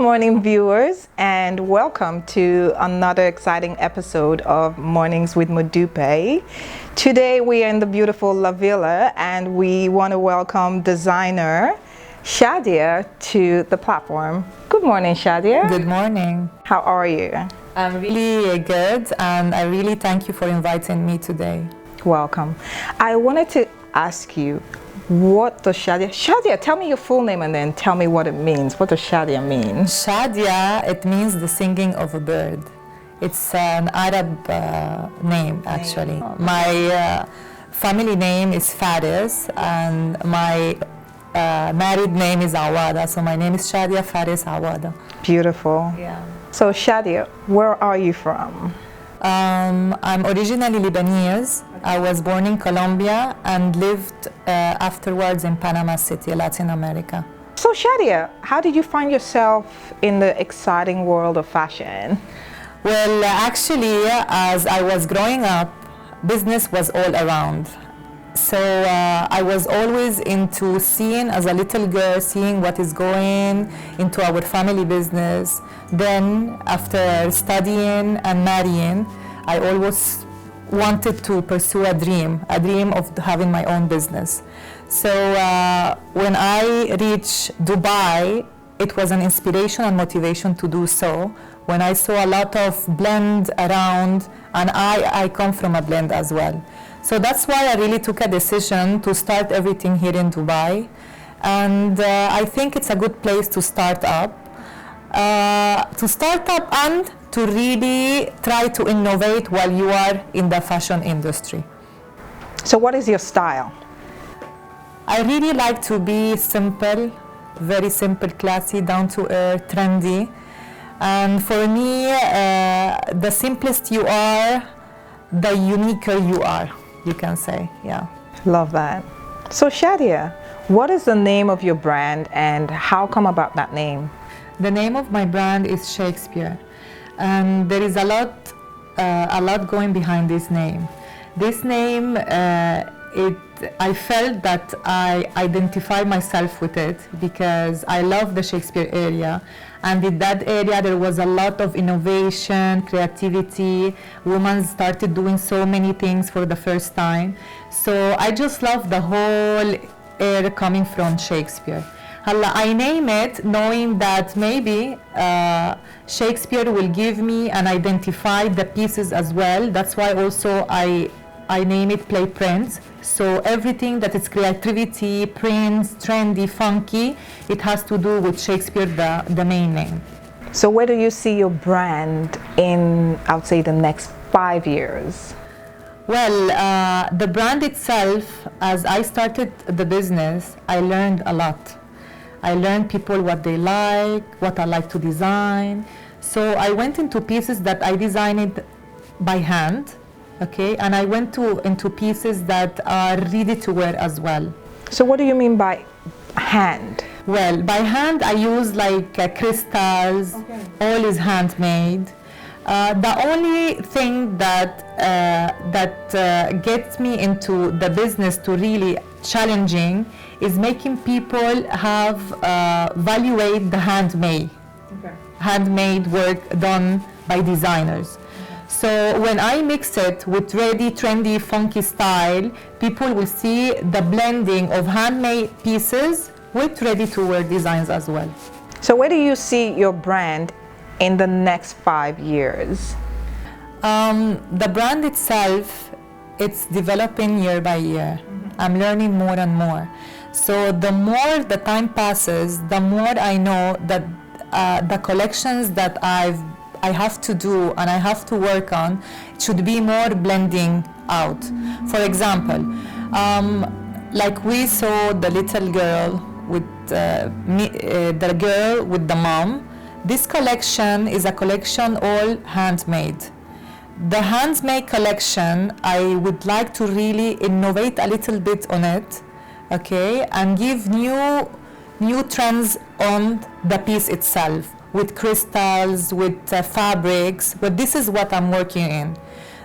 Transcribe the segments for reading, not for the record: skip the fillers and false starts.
morning, viewers, and welcome to another exciting episode of Mornings with Modupe. Today we are in the beautiful La Villa, and we want to welcome designer Shadia to the platform. Good morning, Shadia. Good morning. How are you? I'm really good, and I really thank you for inviting me today. Welcome. I wanted to ask you, what does Shadia, tell me your full name and then tell me what it means. What does Shadia mean? Shadia, it means the singing of a bird. It's an Arab name, actually. My family name is Faris, and my married name is Awada, so my name is Shadia Faris Awada. Beautiful. Yeah. So Shadia, where are you from? I'm originally Lebanese. I was born in Colombia and lived afterwards in Panama City, Latin America. So Shadia, how did you find yourself in the exciting world of fashion? Well, actually, as I was growing up, business was all around. So I was always into seeing, as a little girl, seeing what is going into our family business. Then, after studying and marrying, I always wanted to pursue a dream of having my own business. So when I reached Dubai, it was an inspiration and motivation to do so. When I saw a lot of blend around, and I come from a blend as well. So that's why I really took a decision to start everything here in Dubai. And I think it's a good place to start up. And to really try to innovate while you are in the fashion industry. So what is your style? I really like to be simple, very simple, classy, down to earth, trendy. And for me, the simplest you are, the uniquer you are, you can say, yeah. Love that. So Shadia, what is the name of your brand and how come about that name? The name of my brand is Shakespeare, and there is a lot going behind this name. This name, I felt that I identify myself with it because I love the Shakespeare area, and in that area there was a lot of innovation, creativity. Women started doing so many things for the first time. So I just love the whole air coming from Shakespeare. I name it knowing that maybe Shakespeare will give me and identify the pieces as well. That's why also I name it Play Prints. So everything that is creativity, prints, trendy, funky, it has to do with Shakespeare, the main name. So where do you see your brand in, I would say, the next 5 years? Well, the brand itself, as I started the business, I learned a lot. I learned people what they like, what I like to design. So I went into pieces that I designed by hand, okay, and I went into pieces that are ready to wear as well. So what do you mean by hand? Well, by hand I use like crystals, all is handmade. The only thing that gets me into the business to really challenging is making people have evaluate the handmade work done by designers. So when I mix it with ready, trendy, funky style, people will see the blending of handmade pieces with ready-to-wear designs as well. So where do you see your brand in the next 5 years? The brand itself, it's developing year by year. I'm learning more and more. So the more the time passes, the more I know that the collections that I have to do and I have to work on should be more blending out. For example, like we saw the little girl with the girl with the mom. This collection is a collection all handmade. The handmade collection, I would like to really innovate a little bit on it, okay, and give new trends on the piece itself with crystals, with fabrics, but this is what I'm working in.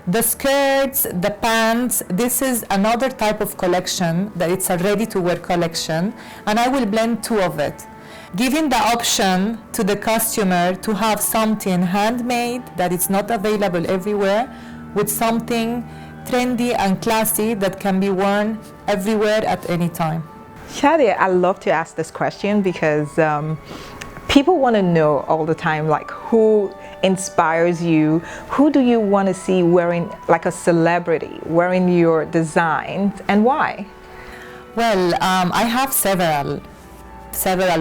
The skirts, the pants, this is another type of collection that it's a ready-to-wear collection, and I will blend two of it. giving the option to the customer to have something handmade that is not available everywhere, with something trendy and classy that can be worn everywhere at any time. Shadia, I love to ask this question because people want to know all the time, like, who inspires you? Who do you want to see wearing, like a celebrity, wearing your designs, and why? Well, I have several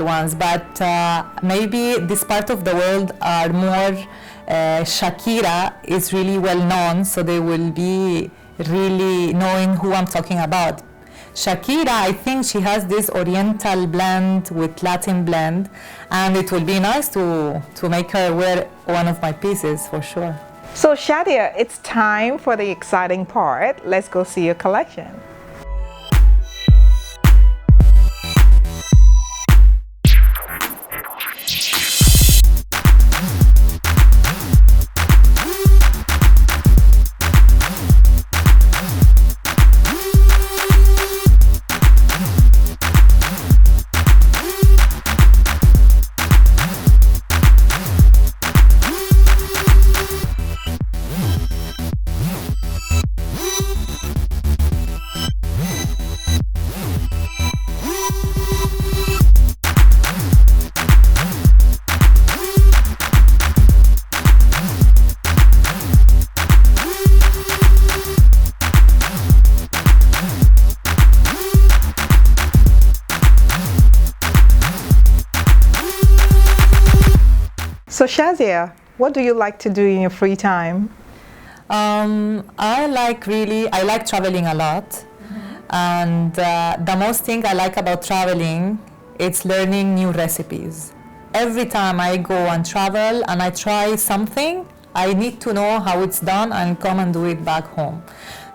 ones, but maybe this part of the world are more, Shakira is really well known, so they will be really knowing who I'm talking about. Shakira, I think she has this oriental blend with Latin blend, and it will be nice to make her wear one of my pieces for sure. So Shadia, it's time for the exciting part. Let's go see your collection. So Shadia, what do you like to do in your free time? I like traveling a lot, and the most thing I like about traveling, it's learning new recipes. Every time I go and travel and I try something, I need to know how it's done and come and do it back home.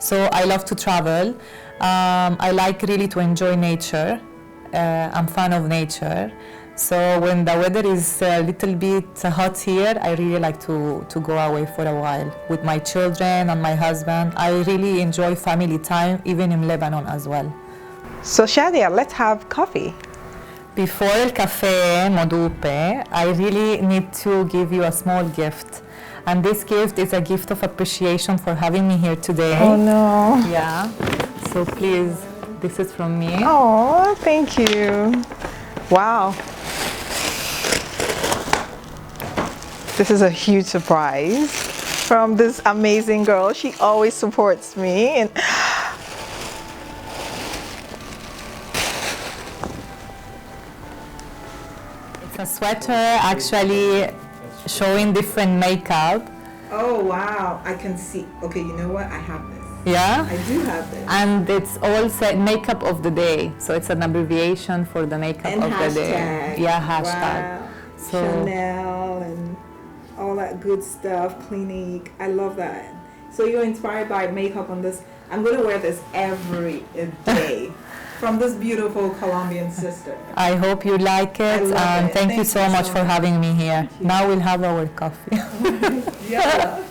So I love to travel. I like really to enjoy nature. I'm fan of nature. So when the weather is a little bit hot here, I really like to go away for a while with my children and my husband. I really enjoy family time, even in Lebanon as well. So Shadia, let's have coffee. Before El Café Modupe, I really need to give you a small gift. And this gift is a gift of appreciation for having me here today. Oh no. Yeah, so please, this is from me. Oh, thank you. Wow. This is a huge surprise from this amazing girl. She always supports me. And it's a sweater actually showing different makeup. oh wow, I can see. Okay, you know what? I have this. Yeah? I do have this. And it's all said makeup of the day. So it's an abbreviation for the makeup And of the day. hashtag. Yeah, hashtag. Wow. So Chanel and all that good stuff, Clinique. I love that. So you're inspired by makeup on this. I'm going to wear this every day from this beautiful Colombian sister. I hope you like it, love and it. thank you so much for having me here. Now we'll have our coffee. Yeah.